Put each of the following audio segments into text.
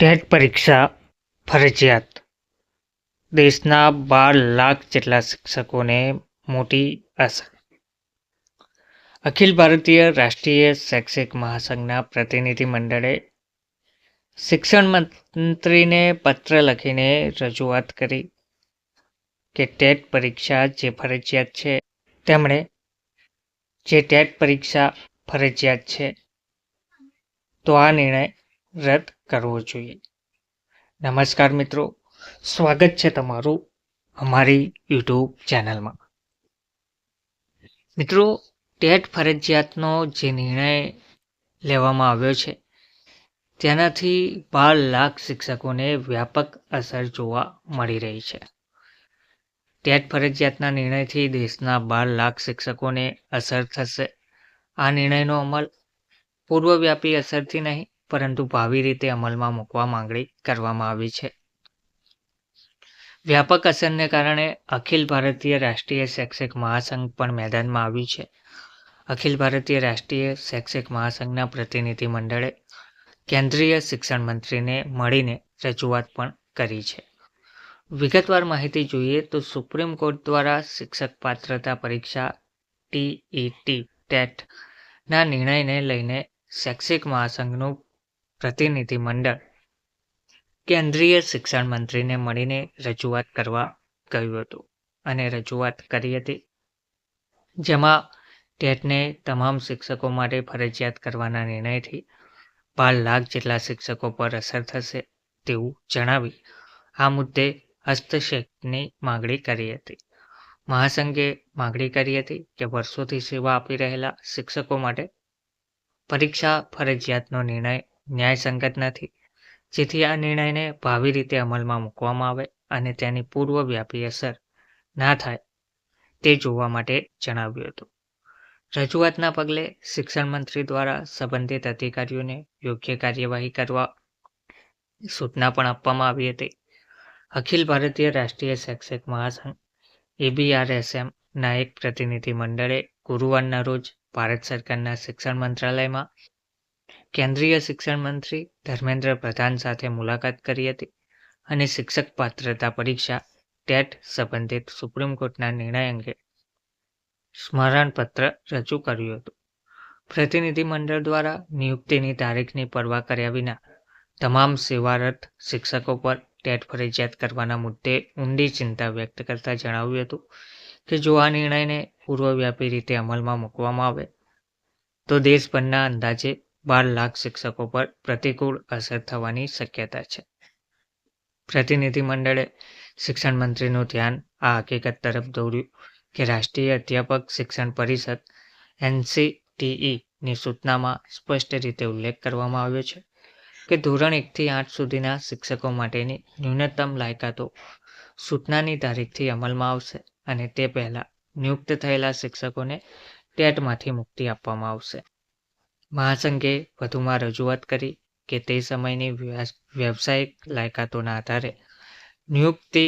TET પરીક્ષા ફરજિયાત. દેશના 12 લાખ જેટલા શિક્ષકોને મોટી અસર. અખિલ ભારતીય રાષ્ટ્રીય શૈક્ષિક મહાસંઘના પ્રતિનિધિ મંડળે શિક્ષણ મંત્રીને પત્ર લખીને રજૂઆત કરી કે ટેટ પરીક્ષા જે ફરજિયાત છે તેમણે ટેટ પરીક્ષા ફરજિયાત છે તો આ નિર્ણય રદ કરવો જોઈએ. નમસ્કાર મિત્રો, સ્વાગત છે તમારું અમારી યુટ્યુબ ચેનલમાં. મિત્રો, ટેટ ફરજિયાતનો જે નિર્ણય લેવામાં આવ્યો છે તેનાથી 12 લાખ શિક્ષકોને વ્યાપક અસર જોવા મળી રહી છે. ટેટ ફરજિયાતના નિર્ણયથી દેશના 12 લાખ શિક્ષકોને અસર થશે. આ નિર્ણયનો અમલ પૂર્વવ્યાપી અસરથી નહીં પરંતુ ભાવિ રીતે અમલમાં મૂકવા માંગણી કરવામાં આવી છે. વ્યાપક અસરને કારણે અખિલ ભારતીય રાષ્ટ્રીય શૈક્ષિક મહાસંઘ પણ મેદાનમાં આવ્યું છે. અખિલ ભારતીય રાષ્ટ્રીય શૈક્ષિક મહાસંઘના પ્રતિનિધિ મંડળે કેન્દ્રીય શિક્ષણ મંત્રીને મળીને રજૂઆત પણ કરી છે. વિગતવાર માહિતી જોઈએ તો સુપ્રીમ કોર્ટ દ્વારા શિક્ષક પાત્રતા પરીક્ષા ટેટ ના નિર્ણયને લઈને શૈક્ષિક મહાસંઘનું પ્રતિનિધિ મંડળ કેન્દ્રીય શિક્ષણ મંત્રીને મળીને રજૂઆત કરવા કહ્યું હતું અને રજૂઆત કરી હતી, જેમાં ટેટને તમામ શિક્ષકો માટે ફરજિયાત કરવાના નિર્ણયથી 12 લાખ જેટલા શિક્ષકો પર અસર થશે તેવું જણાવી આ મુદ્દે હસ્તક્ષેપની માંગણી કરી હતી. મહાસંઘે માંગણી કરી હતી કે વર્ષોથી સેવા આપી રહેલા શિક્ષકો માટે પરીક્ષા ફરજિયાતનો નિર્ણય ન્યાયસંગત નથી, જેથી આ નિર્ણયને ભાવિ રીતે અમલમાં મૂકવામાં આવે અને તેની પૂર્વવ્યાપી અસર ના થાય તે જોવા માટે જણાવ્યું હતું. રજૂઆતના પગલે શિક્ષણ મંત્રી દ્વારા સંબંધિત અધિકારીઓને યોગ્ય કાર્યવાહી કરવા સૂચના પણ આપવામાં આવી હતી. અખિલ ભારતીય રાષ્ટ્રીય શૈક્ષિક મહાસંઘ ABRSM ના એક પ્રતિનિધિ મંડળે ગુરુવારના રોજ ભારત સરકારના શિક્ષણ મંત્રાલયમાં કેન્દ્રીય શિક્ષણ મંત્રી ધર્મેન્દ્ર પ્રધાન સાથે મુલાકાત કરી હતી અને શિક્ષક પાત્રતા પરીક્ષા ટેટ સંબંધિત સુપ્રીમ કોર્ટના નિર્ણય અંગે સ્મરણપત્ર રજૂ કર્યું હતું. પ્રતિનિધિ મંડળ દ્વારા નિયુક્તિની તારીખની પરવા કર્યા વિના તમામ સેવારત શિક્ષકો પર ટેટ ફરજિયાત કરવાના મુદ્દે ઊંડી ચિંતા વ્યક્ત કરતા જણાવ્યું હતું કે જો આ નિર્ણયને પૂર્વવ્યાપી રીતે અમલમાં મૂકવામાં આવે તો દેશભરના અંદાજે 12 લાખ શિક્ષકો પર પ્રતિકૂળ અસર થવાની શક્યતા છે. પ્રતિનિધિ મંડળે શિક્ષણ મંત્રીનું ધ્યાન આ હકીકત તરફ દોર્યું કે રાષ્ટ્રીય અધ્યાપક શિક્ષણ પરિષદ NCTE ની સૂચનામાં સ્પષ્ટ રીતે ઉલ્લેખ કરવામાં આવ્યો છે કે ધોરણ 1 થી 8 સુધીના શિક્ષકો માટેની ન્યૂનતમ લાયકાતો સૂચનાની તારીખથી અમલમાં આવશે અને તે પહેલા નિયુક્ત થયેલા શિક્ષકોને ટેટમાંથી મુક્તિ આપવામાં આવશે. મહાસંઘે વધુમાં રજૂઆત કરી કે તે સમયની વ્યવસાયિક લાયકાતોના આધારે નિયુક્તિ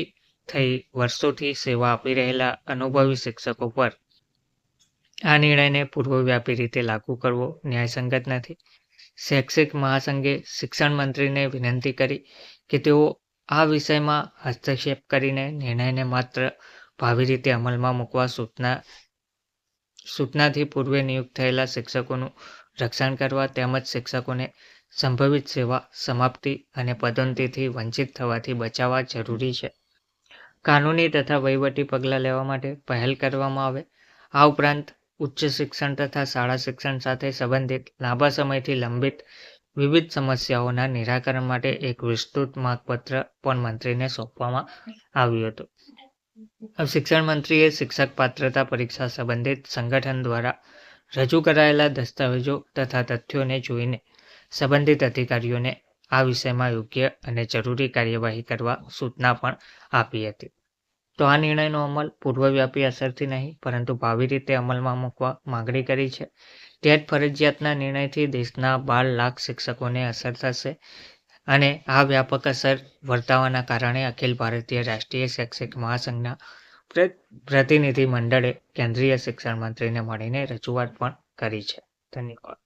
થઈ વર્ષોથી સેવા આપી રહેલા અનુભવી શિક્ષકો પર આ નિર્ણયને પૂર્વવ્યાપી રીતે લાગુ કરવો ન્યાયસંગત નથી. શૈક્ષિક મહાસંઘે શિક્ષણ મંત્રીને વિનંતી કરી કે તેઓ આ વિષયમાં હસ્તક્ષેપ કરીને નિર્ણયને માત્ર ભાવિ રીતે અમલમાં મૂકવા સૂચનાથી પૂર્વે નિયુક્ત થયેલા શિક્ષકોનું રક્ષણ કરવા તેમજ શિક્ષકોને સંભવિત સેવા સમાપ્તિ અને પદોન્નતિથી વંચિત થવાથી બચાવવા જરૂરી છે. કાનૂની તથા વહીવટી પગલાં લેવા માટે પહેલ કરવામાં આવે. આ ઉપરાંત ઉચ્ચ શિક્ષણ તથા શાળા શિક્ષણ સાથે સંબંધિત લાંબા સમયથી લંબિત વિવિધ સમસ્યાઓના નિરાકરણ માટે એક વિસ્તૃત માંગપત્ર પણ મંત્રીને સોંપવામાં આવ્યું હતું. શિક્ષણ મંત્રીએ શિક્ષક પાત્રતા પરીક્ષા સંબંધિત સંગઠન દ્વારા રજૂ કરાયેલા દસ્તાવેજો તથા તથ્યોને જોઈને સંબંધિત અધિકારીઓને આ વિષયમાં યોગ્ય અને જરૂરી કાર્યવાહી કરવા સૂચના પણ આપી હતી. તો આ નિર્ણયનો અમલ પૂર્વવ્યાપી અસરથી નહીં પરંતુ ભાવિ રીતે અમલમાં મૂકવા માંગણી કરી છે. ટેટ ફરજિયાતના નિર્ણયથી દેશના 12 લાખ શિક્ષકોને અસર થશે અને આ વ્યાપક અસર વર્તાવાના કારણે અખિલ ભારતીય રાષ્ટ્રીય શૈક્ષિક મહાસંઘના પ્રતિનિધિ મંડળે કેન્દ્રીય શિક્ષણ મંત્રીને મળીને રજૂઆત પણ કરી છે. ધન્યવાદ.